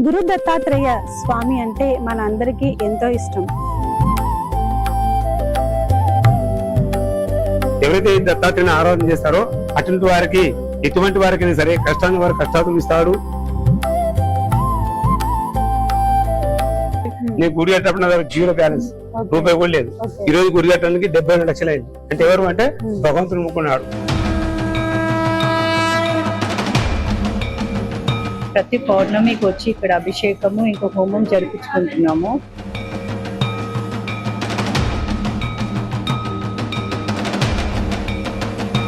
గురు దత్తాత్రేయ స్వామి అంటే మన అందరికీ ఎంతో ఇష్టం. ఎవరైతే దత్తాత్రేయుని ఆరాధన చేస్తారో అటువంటి వారికి ఎటువంటి వారికి సరే కష్టాన్ని వారు కష్టాలు ఇస్తాడు. నేను గుడి కట్టేటప్పుడు నా దగ్గర 0 బ్యాలెన్స్, రూపాయి కూడా లేదు. ఈ రోజు గుడి కట్టడానికి 72 లక్షలు అయింది. అంటే ఎవరు అంటే భగవంతుని మొక్కున్నాడు. ప్రతి పౌర్ణమికి వచ్చి ఇక్కడ అభిషేకము ఇంకో హోమం జరిపించుకుంటున్నాము.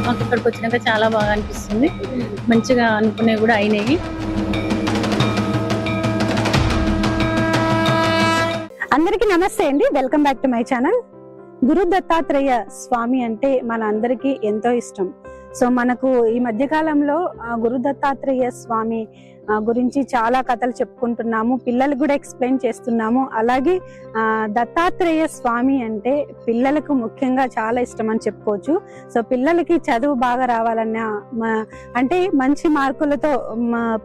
మాకు ఇక్కడికి వచ్చినాక చాలా బాగా అనిపిస్తుంది. మంచిగా అనుకునే కూడా అయినాయి. అందరికీ నమస్తే అండి, welcome back to my channel. Guru Dattatreya Swami అంటే మన అందరికీ ఎంతో ఇష్టం. సో మనకు ఈ మధ్య కాలంలో గురు దత్తాత్రేయ స్వామి గురించి చాలా కథలు చెప్పుకుంటున్నాము, పిల్లలకు కూడా ఎక్స్ప్లెయిన్ చేస్తున్నాము. అలాగే దత్తాత్రేయ స్వామి అంటే పిల్లలకు ముఖ్యంగా చాలా ఇష్టం అని చెప్పుకోవచ్చు. సో పిల్లలకి చదువు బాగా రావాలన్నా, అంటే మంచి మార్కులతో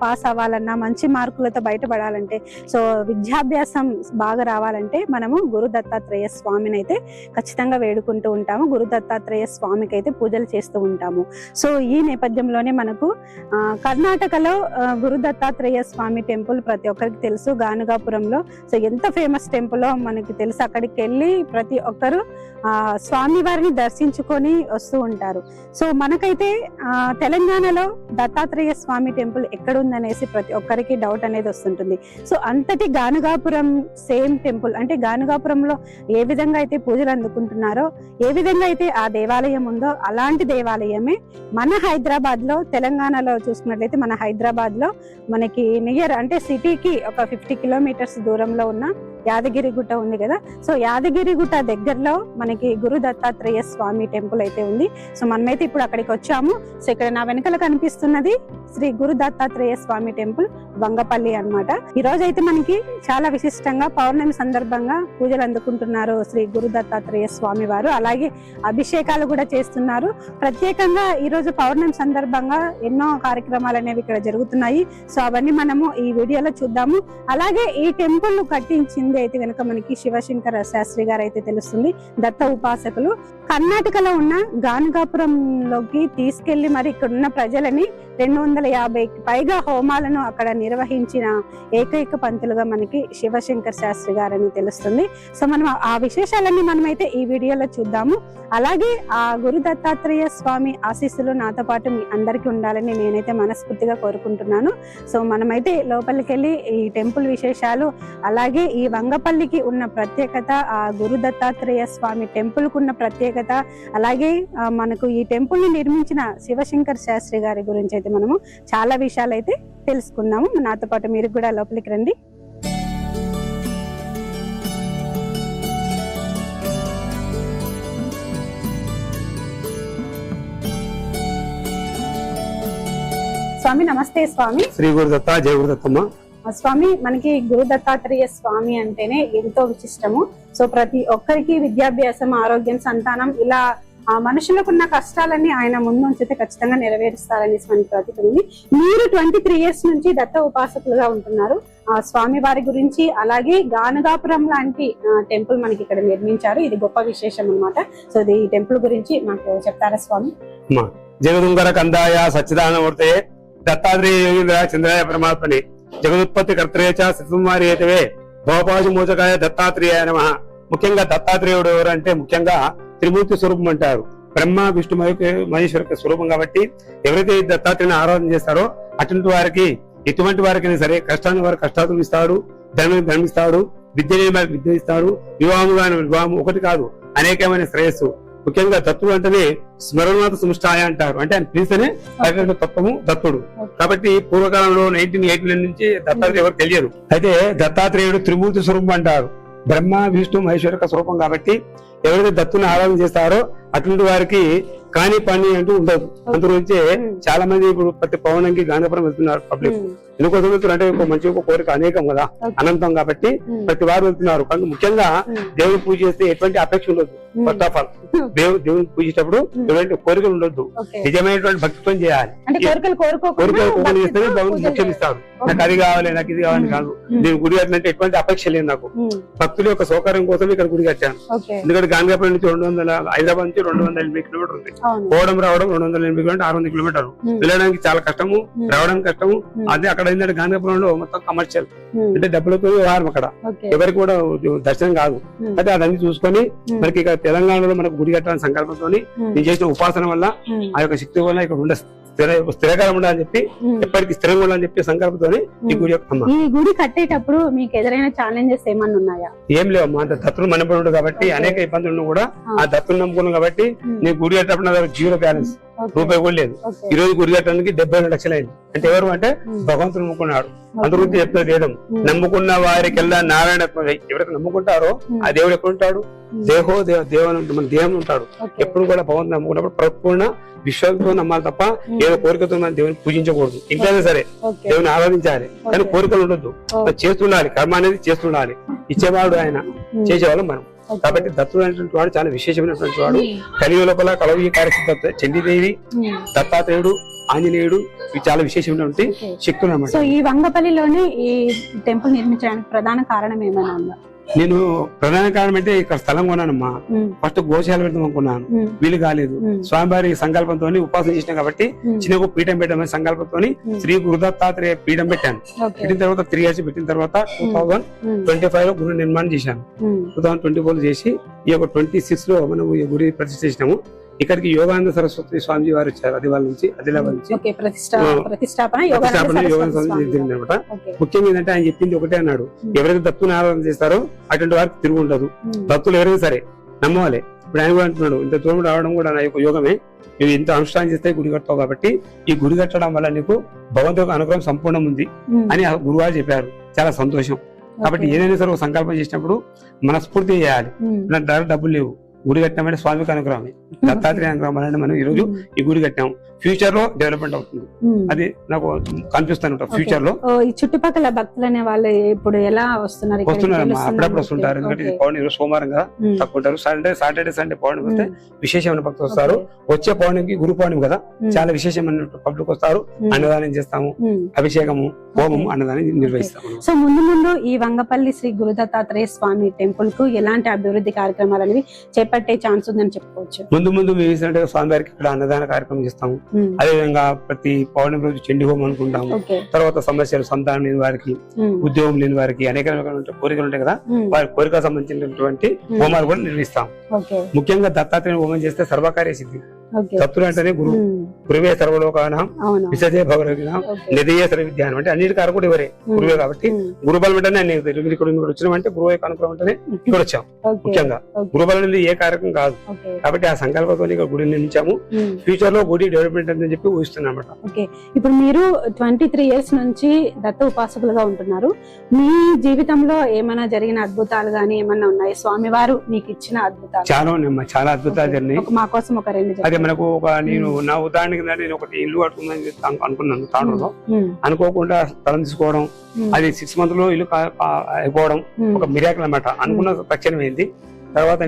పాస్ అవ్వాలన్నా, మంచి మార్కులతో బయటపడాలంటే, సో విద్యాభ్యాసం బాగా రావాలంటే మనము గురు దత్తాత్రేయ స్వామిని అయితే ఖచ్చితంగా వేడుకుంటూ ఉంటాము. గురు దత్తాత్రేయ స్వామికి అయితే పూజలు చేస్తూ ఉంటాము. సో ఈ నేపథ్యంలోనే మనకు కర్ణాటకలో గురు దత్తాత్రేయ స్వామి టెంపుల్ ప్రతి ఒక్కరికి తెలుసు, గానుగాపురంలో. సో ఎంత ఫేమస్ టెంపుల్ మనకి తెలుసు. అక్కడికి వెళ్ళి ప్రతి ఒక్కరు స్వామి వారిని దర్శించుకొని వస్తూ ఉంటారు. సో మనకైతే తెలంగాణలో దత్తాత్రేయ స్వామి టెంపుల్ ఎక్కడుందనేసి ప్రతి ఒక్కరికి డౌట్ అనేది వస్తుంటుంది. సో అంతటి గానుగాపురం సేమ్ టెంపుల్, అంటే గానుగాపురంలో ఏ విధంగా అయితే పూజలు అందుకుంటున్నారో, ఏ విధంగా అయితే ఆ దేవాలయం ఉందో అలాంటి దేవాలయమే మన హైదరాబాద్ లో, తెలంగాణలో చూసుకున్నట్లయితే మన హైదరాబాద్ లో మనకి నియర్, అంటే సిటీకి ఒక 50 కిలోమీటర్స్ దూరంలో ఉన్న యాదగిరి గుట్ట ఉంది కదా. సో యాదగిరి గుట్ట దగ్గరలో మనకి గురు దత్తాత్రేయ స్వామి టెంపుల్ అయితే ఉంది. సో మనమైతే ఇప్పుడు అక్కడికి వచ్చాము. సో ఇక్కడ నా వెనకాల కనిపిస్తున్నది శ్రీ గురు దత్తాత్రేయ స్వామి టెంపుల్, వంగపల్లి అన్నమాట. ఈ రోజు అయితే మనకి చాలా విశిష్టంగా పౌర్ణమి సందర్భంగా పూజలు అందుకుంటున్నారు శ్రీ గురు దత్తాత్రేయ స్వామి వారు. అలాగే అభిషేకాలు కూడా చేస్తున్నారు. ప్రత్యేకంగా ఈ రోజు పౌర్ణమి సందర్భంగా ఎన్నో కార్యక్రమాలు అనేవి ఇక్కడ జరుగుతున్నాయి. సో అవన్నీ మనము ఈ వీడియోలో చూద్దాము. అలాగే ఈ టెంపుల్ కట్టించింది అయితే కనుక మనకి శివశంకర శాస్త్రి గారు అయితే తెలుస్తుంది. దత్త ఉపాసకులు కర్ణాటకలో ఉన్న గానుగాపురంలోకి తీసుకెళ్లి మరి ఇక్కడ ఉన్న ప్రజలని 250కి పైగా హోమాలను అక్కడ నిర్వహించిన ఏకైక పంతులుగా మనకి శివశంకర్ శాస్త్రి గారని తెలుస్తుంది. సో మనం ఆ విశేషాలన్నీ మనమైతే ఈ వీడియోలో చూద్దాము. అలాగే ఆ గురు దత్తాత్రేయ స్వామి ఆశీస్సులు నాతో పాటు మీ అందరికీ ఉండాలని నేనైతే మనస్ఫూర్తిగా కోరుకుంటున్నాను. సో మనమైతే లోపలికి వెళ్ళి ఈ టెంపుల్ విశేషాలు, అలాగే ఈ వంగపల్లికి ఉన్న ప్రత్యేకత, ఆ గురు దత్తాత్రేయ స్వామి టెంపుల్ కు ఉన్న ప్రత్యేకత, అలాగే మనకు ఈ టెంపుల్ ని నిర్మించిన శివశంకర్ శాస్త్రి గారి గురించి అయితే మనము చాలా విషయాలు అయితే తెలుసుకుందాము. నాతో పాటు మీరు కూడా లోపలికి రండి. స్వామి నమస్తే. స్వామి శ్రీ గురు దత్త, జయ గురు దత్తమ్మ. స్వామి మనకి గురు దత్తాత్రేయ స్వామి అంటేనే ఎంతో విశిష్టము. సో ప్రతి ఒక్కరికి విద్యాభ్యాసం, ఆరోగ్యం, సంతానం, ఇలా ఆ మనుషులకున్న కష్టాలన్నీ ఆయన ముందు ఉంచితే ఖచ్చితంగా నెరవేరుస్తారని మనకి ప్రతికుంది. మీరు 23 ఇయర్స్ నుంచి దత్త ఉపాసకులుగా ఉంటున్నారు. ఆ స్వామి వారి గురించి, అలాగే గానుగాపురం లాంటి టెంపుల్ మనకి ఇక్కడ నిర్మించారు. ఇది గొప్ప విశేషం అన్నమాట. సో ఈ టెంపుల్ గురించి మాకు చెప్తారా స్వామి? జగదుంగర కందాయ సచ్చిదానమూర్తే దత్తాత్రేయ యోగీంద్ర చంద్రాయ పరమాత్మని జగదుత్పత్తి కర్తరే చ సత్యకుమారి ఏతవే భవపాజు మోచకాయ దత్తాత్రేయ నమః. ముఖ్యంగా దత్తాత్రేయుడు ఎవరంటే ముఖ్యంగా త్రిమూర్తి స్వరూపం అంటారు. బ్రహ్మ విష్ణు మహేశ్వర స్వరూపం కాబట్టి ఎవరైతే దత్తాత్రేయుని ఆరాధన చేస్తారో అటువంటి వారికి ఎటువంటి వారికి సరే కష్టాన్ని వారు కష్టాలు ఇస్తాడు, ధనం ఇస్తాడు, విద్య ఇస్తాడు, వివాహం ఒకటి కాదు అనేకమైన శ్రేయస్సు. ముఖ్యంగా దత్తుడు అంటేనే స్మరణాథ సుముష్టాయ అంటారు. అంటే ఆయన పిలిస్తేనే తత్వము దత్తుడు. కాబట్టి పూర్వకాలంలో 1989 నుంచి దత్తాత్రేయుడు ఎవరు తెలియదు. అయితే దత్తాత్రేయుడు త్రిమూర్తి స్వరూపం అంటారు. బ్రహ్మ విష్ణు మహేశ్వర స్వరూపం కాబట్టి ఎవరైతే దత్తుని ఆరాధన చేస్తారో అటువంటి వారికి కాని పని అంటూ ఉండదు. అందుగురించి చాలా మంది ఇప్పుడు ప్రతి పౌర్ణమికి గాంధీపురం వెళ్తున్నారు పబ్లిక్. ఎందుకోసం వెళ్తున్నారు అంటే మంచి కోరిక అనేకం కదా, అనంతం కాబట్టి ప్రతి వారు వెళ్తున్నారు. కానీ ముఖ్యంగా దేవుని పూజ చేస్తే ఎటువంటి అపేక్ష ఉండదు. ఫస్ట్ ఆఫ్ ఆల్ దేవుని పూజించేటప్పుడు ఎటువంటి కోరికలు ఉండొద్దు, నిజమైనటువంటి భక్తిత్వం చేయాలి. కోరికలు చేస్తేనే దేవుని మోక్షం ఇస్తాడు. నాకు అది కావాలి నాకు ఇది కావాలని కాదు. నేను గుడి కట్టినంటే ఎటువంటి అపేక్ష లేదు నాకు. భక్తుల యొక్క సౌకర్యం కోసం ఇక్కడ గుడి కట్టాను. ఎందుకంటే గాంధీపల్లి నుంచి 200 హైదరాబాద్ నుంచి 280 కిలోమీటర్ ఉంది. పోవడం రావడం 280 కిలోమీటర్ 600 కిలోమీటర్లు వెళ్ళడానికి చాలా కష్టము, రావడానికి కష్టము. అదే అక్కడ ఏంటంటే గాంధీపురంలో మొత్తం కమర్షియల్ అంటే డబ్బులతో వ్యవహారం, అక్కడ ఎవరికి కూడా దర్శనం కాదు. అయితే అదన్నీ చూసుకొని మనకి ఇక తెలంగాణలో మనకు గుడి కట్టాలని సంకల్పంతో నేను చేసిన ఉపాసన వల్ల ఆ యొక్క శక్తి వల్ల ఇక్కడ ఉండే స్థిరకాలం ఉండాలని చెప్పి ఎప్పటికీ స్థిరంగా ఉండాలని చెప్పి సంకల్పంతో ఈ గుడి యొక్క ఈ గుడి కట్టేటప్పుడు మీకు ఎదురైన ఛాలెంజెస్ ఏమన్నా ఉన్నాయా? ఏం లేవు అమ్మా. అంత దత్తులు మనపడు కాబట్టి అనేక ఇబ్బందులు కూడా ఆ దత్తులు నమ్ముకున్నాం కాబట్టి నేను గుడి కట్టేటప్పుడు నా దగ్గర 0 బ్యాలెన్స్, రూపాయి కూడా లేదు. ఈ రోజు గుడి కట్టడానికి 72 లక్షలు అయింది. అంటే ఎవరు అంటే భగవంతుడు నమ్ముకున్నాడు. అందరూ చెప్తారు వేదం, నమ్ముకున్న వారికెల్లా నారాయణ. ఎవరైతే నమ్ముకుంటారో ఆ దేవుడు ఎక్కడ ఉంటాడు? దేహో మన దేహం ఉంటాడు. ఎప్పుడు కూడా భగవంతుడు నమ్ముకున్నప్పుడు పరిపూర్ణ విశ్వాసంతో నమ్మాలి తప్ప ఏదో కోరికతో మనం దేవుని పూజించకూడదు. ఇంకైనా సరే దేవుని ఆరాధించాలి, కానీ కోరికలు ఉండొద్దు. చేస్తుండాలి, కర్మ అనేది చేస్తుండాలి. ఇచ్చేవాడు ఆయన, చేసేవాళ్ళం మనం. కాబట్టి దత్తుడు అనేటువంటి వాడు చాలా విశేషమైనటువంటి వాడు. కలియుగ లోపల కలవి కార్యసిద్ధ చండీదేవి, దత్తాత్రేయుడు, ఆంజనేయుడు ఇవి చాలా విశేషమైనటువంటి శక్తులు అన్నమాట. సో ఈ వంగపల్లిలోనే ఈ టెంపుల్ నిర్మించడానికి ప్రధాన కారణం ఏమైనా ఉందా? నేను ప్రధాన కారణం అంటే ఇక్కడ స్థలం కొన్నానమ్మా. ఫస్ట్ గోశాల పెడతాం అనుకున్నాను, వీలు కాలేదు. స్వామివారి సంకల్పంతో ఉపాసన చేసిన కాబట్టి చిన్న పీఠం పెట్టామని సంకల్పంతో శ్రీ గురుదత్తాత్రేయ పీఠం పెట్టాను. పెట్టిన తర్వాత 3 years పెట్టిన తర్వాత 2025 లో గురు నిర్మాణం చేశాను. 2024 లో చేసి ఈ యొక్క 26 లో మనం ఈ గుడి ప్రతిష్ఠ చేసినాము. ఇక్కడికి యోగానంద సరస్వతి స్వామిజీ వారు వచ్చారు ఆదిలాబాద్ నుంచి. ప్రతిష్టాపన జరిగిందనమాట. ముఖ్యంగా ఏంటంటే ఆయన చెప్పింది ఒకటే అన్నాడు, ఎవరైతే దత్తుని ఆరాధన చేస్తారో అటువంటి వారికి తిరుగు ఉండదు. భక్తులు ఎవరైనా సరే నమ్మవాలి. ఇప్పుడు ఆయన కూడా అంటున్నాడు, ఇంత దూరం రావడం కూడా నా యొక్క యోగమే, నువ్వు ఇంత అనుష్ఠానం చేస్తే గుడి కడతావు కాబట్టి ఈ గుడి కట్టడం వల్ల నీకు భగవంతుడి అనుగ్రహం సంపూర్ణం ఉంది అని ఆ గురువారు చెప్పారు. చాలా సంతోషం. కాబట్టి ఏదైనా సరే ఒక సంకల్పం చేసినప్పుడు మనస్ఫూర్తి చేయాలి. నా దగ్గర డబ్బులు లేవు, గుడి కట్టామంటే స్వామికి అనుగ్రహమే, దత్తాత్రేయ అనుగ్రహం అనేది మనం ఈ రోజు ఈ గుడి కట్టాం. ఫ్యూచర్ లో డెవలప్మెంట్ అవుతుంది, అది నాకు కనిపిస్తాను. ఫ్యూచర్ లో ఈ చుట్టుపక్కల భక్తులు అనే వాళ్ళు ఇప్పుడు ఎలా వస్తున్నారు? అప్పుడప్పుడు వస్తుంటారు. ఎందుకంటే పౌర్ణమి సోమవారం కదా తక్కువ ఉంటారు. సాటర్డే సండే పౌర్ణమి వస్తే విశేషమైన భక్తులు వస్తారు. వచ్చే పౌర్ణమికి గురు పౌర్ణమి కదా, చాలా విశేషమైన పబ్లిక్ వస్తారు. అన్నదానం చేస్తాము, అభిషేకము, హోమము, అన్నదానం నిర్వహిస్తాము. సో ముందు ముందు ఈ వంగపల్లి శ్రీ గురుదత్తాత్రేయ స్వామి టెంపుల్ కు ఎలాంటి అభివృద్ధి కార్యక్రమాలు అనేవి చేపట్టే ఛాన్స్ ఉందని చెప్పుకోవచ్చు? ముందు మేము స్వామివారికి ఇక్కడ అన్నదాన కార్యక్రమం చేస్తాము. అదే విధంగా ప్రతి పౌర్ణమి రోజు చండీ హోమం అనుకుంటాము. తర్వాత సమస్యలు, సంతానం లేని వారికి, ఉద్యోగం లేని వారికి, అనేక కోరికలు ఉంటాయి కదా, వారి కోరికకు సంబంధించినటువంటి హోమాలు కూడా నిర్వహిస్తాం. ముఖ్యంగా దత్తాత్రేయ హోమం చేస్తే సర్వకార్య సిద్ధి. దత్తుడు అంటేనే గురువే సర్వలోకానం విసజే భగవద్గీతం నిధయే సర్వ విద్యానం. అంటే అన్నిటి కారకుడు ఎవరే గురువే. కాబట్టి గురుబలం అంటేనే ఇక్కడ వచ్చినామంటే గురువు యొక్క అనుగ్రహం అంటేనే ఇక్కడ వచ్చాం. ముఖ్యంగా గురుబలం అనేది ఏ కార్యక్రమం కాదు. కాబట్టి ఆ సంకల్పంతో ఇక్కడ గుడి నిర్మించాము. ఫ్యూచర్ లో గుడి డెవలప్మెంట్ అని చెప్పి ఊహిస్తున్నాం అన్నమాట. ఇప్పుడు మీరు 23 years నుంచి దత్త ఉపాసకులుగా ఉంటున్నారు. మీ జీవితంలో ఏమైనా జరిగిన అద్భుతాలు గానీ ఏమన్నా ఉన్నాయి? స్వామివారు మీకు ఇచ్చిన అద్భుతాలు చాలా ఉన్నాయమ్మా, చాలా అద్భుతాలు జరిగినాయి. మా కోసం ఒక 2 మనకు నేను నా ఉదాహరణకి నేను ఒకటి ఇల్లు కట్టుకుందని అనుకున్నాను తాండూరులో. అనుకోకుండా స్థలం తీసుకోవడం, అది 6 months లో ఇల్లు అయిపోవడం ఒక మిరాకిల్ అన్నమాట. అనుకున్న తక్షణమైంది. తర్వాత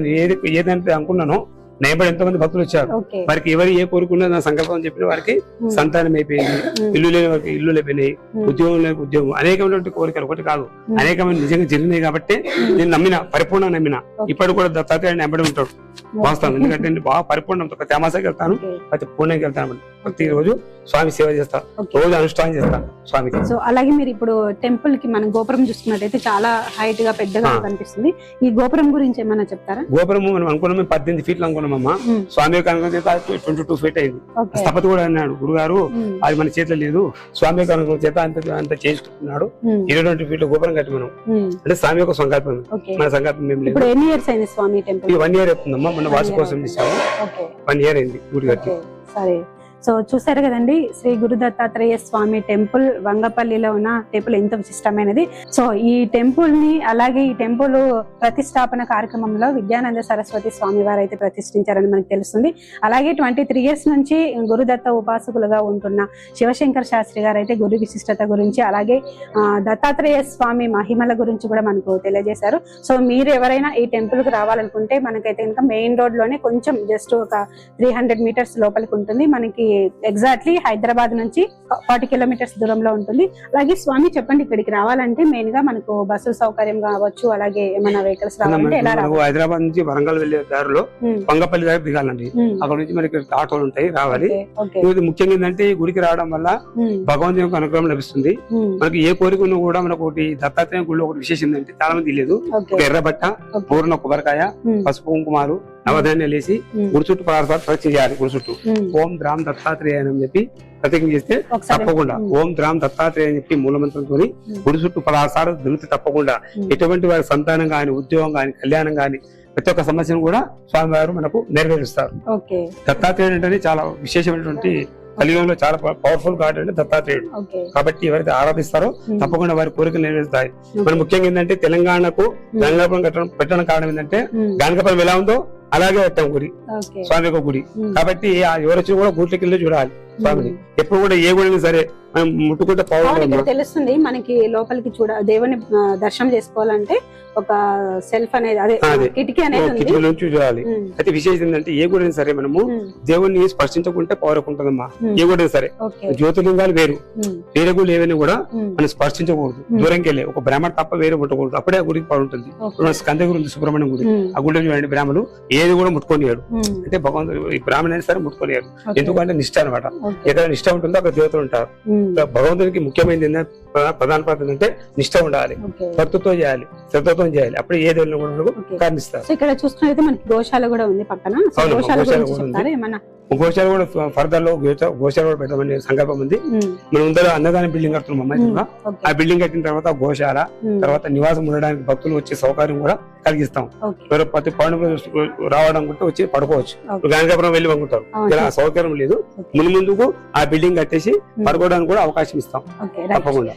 ఏదంటే అనుకున్నానో నేబడి ఎంతో మంది భక్తులు వచ్చారు. వారికి ఎవరు ఏ కోరుకున్నా నా సంకల్పం చెప్పిన వారికి సంతానం అయిపోయింది, ఇల్లు లేని వారికి ఇల్లు అయిపోయినాయి, ఉద్యోగం లేని ఉద్యోగం, అనేకమైనటువంటి కోరికలు ఒకటి కాదు అనేకమైన నిజంగా జరిగినాయి. కాబట్టి నేను నమ్మిన, పరిపూర్ణ నమ్మిన. ఇప్పుడు కూడా దత్తాత్రేయుడు ఎంబడి ఉంటాడు వాస్తవం. ఎందుకంటే నేను బాగా పరిపూర్ణం తేమాసకి వెళ్తాను, ప్రతి పూర్ణకి వెళ్తాను. ప్రతి రోజు స్వామి సేవ చేస్తా, రోజు అనుష్ఠానం చేస్తా స్వామికి. సో అలాగే మీరు ఇప్పుడు టెంపుల్ కి మనం గోపురం చూసుకున్నట్టయితే చాలా హైట్ గా పెద్దగా కనిపిస్తుంది. ఈ గోపురం గురించి ఏమన్నా చెప్తారా? గోపురం మనం అనుకున్నాం 18 feet అనుకున్నామమ్మా. స్వామి యొక్క అనుగ్రహం చేత 22 feet అయింది. స్థపతి కూడా అన్నాడు గురుగారు, అది మన చేతిలో లేదు, స్వామి యొక్క అనుగ్రహం చేత అంత చేసుకుంటున్నాడు. 22 feet గోపురం కట్టి మనం అంటే స్వామి యొక్క సంకల్పం, మన సంకల్పం మేము లేదు. 1 year అయింది స్వామి టెంపుల్? 1 year అవుతుందమ్మా. మన వార్షికోత్సవం చేసాము, 1 year అయింది గుడి కట్టి. సరే, సో చూసారు కదండి, శ్రీ గురు దత్తాత్రేయ స్వామి టెంపుల్ వంగపల్లిలో ఉన్న టెంపుల్ ఎంత విశిష్టమైనది. సో ఈ టెంపుల్ ని, అలాగే ఈ టెంపుల్ ప్రతిష్టాపన కార్యక్రమంలో విద్యానంద సరస్వతి స్వామి వారు అయితే ప్రతిష్ఠించారని మనకు తెలుస్తుంది. అలాగే 23 years నుంచి గురుదత్త ఉపాసకులుగా ఉంటున్న శివశంకర్ శాస్త్రి గారు అయితే గురు విశిష్టత గురించి, అలాగే దత్తాత్రేయ స్వామి మహిమల గురించి కూడా మనకు తెలియజేశారు. సో మీరు ఎవరైనా ఈ టెంపుల్ కు రావాలనుకుంటే మనకైతే ఇంకా మెయిన్ రోడ్ లోనే కొంచెం జస్ట్ ఒక 300 meters లోపలికి ఉంటుంది. మనకి ఎగ్జాక్ట్లీ హైదరాబాద్ నుంచి 40 కిలోమీటర్స్ దూరంలో ఉంటుంది. అలాగే స్వామి చెప్పండి, ఇక్కడికి రావాలంటే మెయిన్ గా మనకు బస్సు సౌకర్యం కావచ్చు, అలాగే ఏమైనా వెహికల్స్ రావాలంటే ఎలా రావాలి? హైదరాబాద్ నుంచి వరంగల్ వెళ్లే దారిలో వంగపల్లి దగ్గర దిగాలండి. అక్కడ నుంచి మనకి ఆటోలు ఉంటాయి, రావాలి. ఇది ముఖ్యంగా ఏంటంటే ఈ గుడికి రావడం వల్ల భగవంతుని యొక్క అనుగ్రహం లభిస్తుంది. మనకి ఏ కోరిక ఉన్నా కూడా మనకు ఒకటి దత్తాత్రేయ గుడిలో ఒకటి విశేషం ఏంటంటే చాలా మంది తెలియదు. ఎర్ర బట్ట, పూర్ణ కొబ్బరికాయ, పసుపు కుంకుమారు, నవధాన్యాలు వేసి గుడి చుట్టూ 16 సార్లు ప్రదక్షిణ చేయాలి. గుడి చుట్టూ ఓం ద్రామ్ దత్తాత్రేయ అని చెప్పి ప్రతిజ్ఞ చేస్తే తప్పకుండా ఓం ద్రామ్ దత్తాత్రేయ అని చెప్పి మూలమంత్రంతో గుడి చుట్టూ 16 సార్లు తిరిగితే తప్పకుండా ఎటువంటి వారి సంతానం గాని, ఉద్యోగం గాని, కళ్యాణం గాని ప్రతి ఒక్క సమస్యను కూడా స్వామివారు మనకు నెరవేరుస్తారు. దత్తాత్రేయుడు అంటే చాలా విశేషమైనటువంటి కలియుగంలో చాలా పవర్ఫుల్ గాడ్ అంటే దత్తాత్రేయుడు. కాబట్టి ఎవరైతే ఆరాధిస్తారో తప్పకుండా వారి కోరికలు నెరవేరుస్తాయి. మనం ముఖ్యంగా ఏంటంటే తెలంగాణకు గంగాపురం పెట్టడం కారణం ఏంటంటే గంగాపురం ఎలా ఉందో అలాగే పెట్టాం గుడి, స్వామి యొక్క గుడి. కాబట్టి ఎవరు వచ్చి కూడా గుడికి వెళ్ళి చూడాలి స్వామిని. ఎప్పుడు కూడా ఏ గుడిని సరే మనం ముట్టుకుంటే పవర్ తెలుస్తుంది మనకి. లోపలికి దేవుని దర్శనం చేసుకోవాలంటే ఒక సెల్ఫ్ అనేది అదే కిటికీ అనేది నుంచి చూడాలి. అయితే విశేషం ఏంటంటే ఏ గుడి సరే మనము దేవుణ్ణి స్పర్శించకుంటే పవర్ ఉంటుందమ్మా. ఏ గుడి సరే జ్యోతిలింగాలు వేరు, వేరే గుళ్ళు ఏవైనా కూడా మనం స్పర్శించకూడదు. దూరంకి వెళ్ళి ఒక బ్రాహ్మణ తప్ప వేరే ముట్టకూడదు. అప్పుడే ఆ గుడికి పవర్ ఉంటుంది. స్కందగిరి ఉంది సుబ్రహ్మణ్యం గుడి, ఆ గుడిలో చూడండి బ్రాహ్మణులు ఏది కూడా ముట్టుకోనియాడు. అంటే భగవంతుడు ఈ బ్రాహ్మణ అయినా సరే ముట్టుకోనియాడు. ఎందుకంటే నిష్ట అనమాట. ఏదైనా నిష్ట ఉంటుందో అక్కడ దేవతలు ఉంటారు. భగవంతునికి ముఖ్యమైనది ప్రధాన ప్రార్థన అంటే నిష్ట ఉండాలి, భక్తితో చేయాలి, శ్రద్ధతో చేయాలి. అప్పుడు ఏ దేవుని కూడా కారణిస్తారు. ఇక్కడ చూసుకున్నైతే మనకి గోశాల కూడా ఉంది పక్కన. గోశాల కూడా ఫర్దర్ లో గోశాల కూడా పెడతామని సంకల్పం ఉంది. మనం ముందర అన్నదాన బిల్డింగ్ కడుతున్నాం అమ్మాయి. ఆ బిల్డింగ్ కట్టిన తర్వాత గోశాల, తర్వాత నివాసం ఉండడానికి భక్తులు వచ్చే సౌకర్యం కూడా కలిగిస్తాం. ప్రతి పౌర్ణమి రావడం కూడా వచ్చి పడుకోవచ్చు. గాంధీపురం వెళ్ళి పంపుతారు. ఇలా సౌకర్యం లేదు. ముందుకు ఆ బిల్డింగ్ కట్టేసి పడుకోవడానికి కూడా అవకాశం ఇస్తాం తప్పకుండా.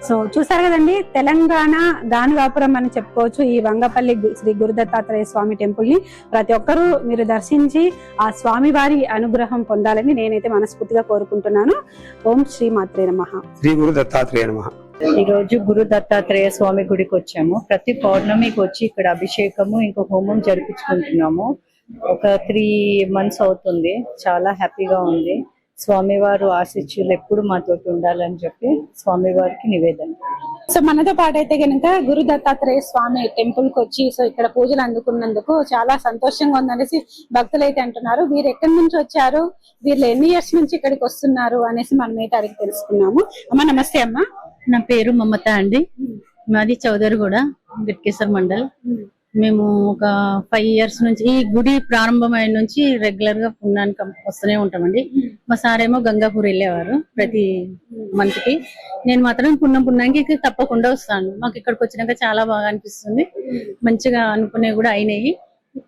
సో చూసారు కదండి, తెలంగాణ గానుగాపురం అని చెప్పుకోవచ్చు ఈ వంగపల్లి శ్రీ గురు దత్తాత్రేయ స్వామి టెంపుల్ ని ప్రతి ఒక్కరూ మీరు దర్శించి ఆ స్వామి వారి అనుగ్రహం పొందాలని నేనైతే మనస్ఫూర్తిగా కోరుకుంటున్నాను. ఓం శ్రీ మాత్రే నమః. శ్రీ గురు దత్తాత్రేయ నమః. ఈ రోజు గురు దత్తాత్రేయ స్వామి గుడికి వచ్చాము. ప్రతి పౌర్ణమికి వచ్చి ఇక్కడ అభిషేకము ఇంకో హోమం జరిపించుకుంటున్నాము. ఒక 3 months అవుతుంది. చాలా హ్యాపీగా ఉంది. స్వామివారు ఆశీస్సులు ఎప్పుడు మాతోటి ఉండాలని చెప్పి స్వామివారికి నివేదన. సో మనతో పాటు అయితే కనుక గురు దత్తాత్రేయ స్వామి టెంపుల్ కి వచ్చి సో ఇక్కడ పూజలు అందుకున్నందుకు చాలా సంతోషంగా ఉందనేసి భక్తులు అయితే అంటున్నారు. వీరు ఎక్కడి నుంచి వచ్చారు, వీళ్ళు ఎన్ని ఇయర్స్ నుంచి ఇక్కడికి వస్తున్నారు అనేసి మనం అయితే అడిగి తెలుసుకున్నాము. అమ్మ నమస్తే. అమ్మ నా పేరు మమత అండి. మాది చౌదరిగూడ, గిట్కేశ్వర్ మండల్. మేము ఒక 5 years నుంచి ఈ గుడి ప్రారంభమైన నుంచి రెగ్యులర్ గా పుణ్యానికి వస్తూనే ఉంటామండి. మా సార్ ఏమో గంగాపూర్ వెళ్ళేవారు ప్రతి మంత్ కి. నేను మాత్రం పుణ్యానికి తప్పకుండా వస్తాను. మాకు ఇక్కడికి వచ్చినాక చాలా బాగా అనిపిస్తుంది. మంచిగా అనుకునేవి కూడా అయినాయి.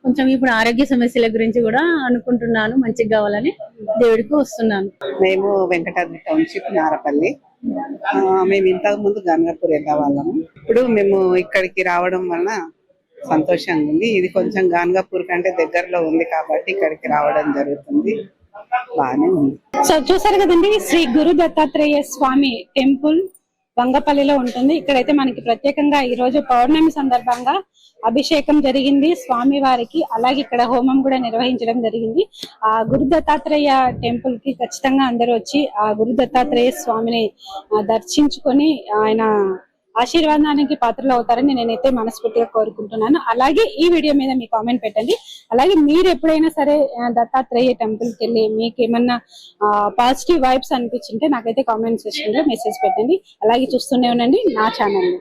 కొంచెం ఇప్పుడు ఆరోగ్య సమస్యల గురించి కూడా అనుకుంటున్నాను. మంచిగా కావాలని దేవుడికి వస్తున్నాను. మేము వెంకటాద్రి టౌన్షిప్ నారపల్లి. మేము ఇంతకు ముందు గంగాపూర్ వెళ్ళేవాళ్ళము. ఇప్పుడు మేము ఇక్కడికి రావడం వలన సంతోషంగా ఉంది. ఇది కొంచెం గాన్గాపూర్ కంటే దగ్గరలో ఉంది కాబట్టి ఇక్కడికి రావడం జరుగుతుంది. బాగానే ఉంది. సో చూసారు కదండి, శ్రీ గురు దత్తాత్రేయ స్వామి టెంపుల్ వంగపల్లిలో ఉంటుంది. ఇక్కడైతే మనకి ప్రత్యేకంగా ఈ రోజు పౌర్ణమి సందర్భంగా అభిషేకం జరిగింది స్వామి వారికి. అలాగే ఇక్కడ హోమం కూడా నిర్వహించడం జరిగింది. ఆ గురు దత్తాత్రేయ టెంపుల్ కి ఖచ్చితంగా అందరూ వచ్చి ఆ గురు దత్తాత్రేయ స్వామిని దర్శించుకొని ఆయన ఆశీర్వాదానికి పాత్రలు అవుతారని నేనైతే మనస్ఫూర్తిగా కోరుకుంటున్నాను. అలాగే ఈ వీడియో మీద మీ కామెంట్ పెట్టండి. అలాగే మీరు ఎప్పుడైనా సరే దత్తాత్రేయ టెంపుల్ కి వెళ్ళి మీకు ఏమన్నా పాజిటివ్ వైబ్స్ అనిపించింటే నాకైతే కామెంట్ సెక్షన్ లో మెసేజ్ పెట్టండి. అలాగే చూస్తూనే ఉండండి నా ఛానల్ ని.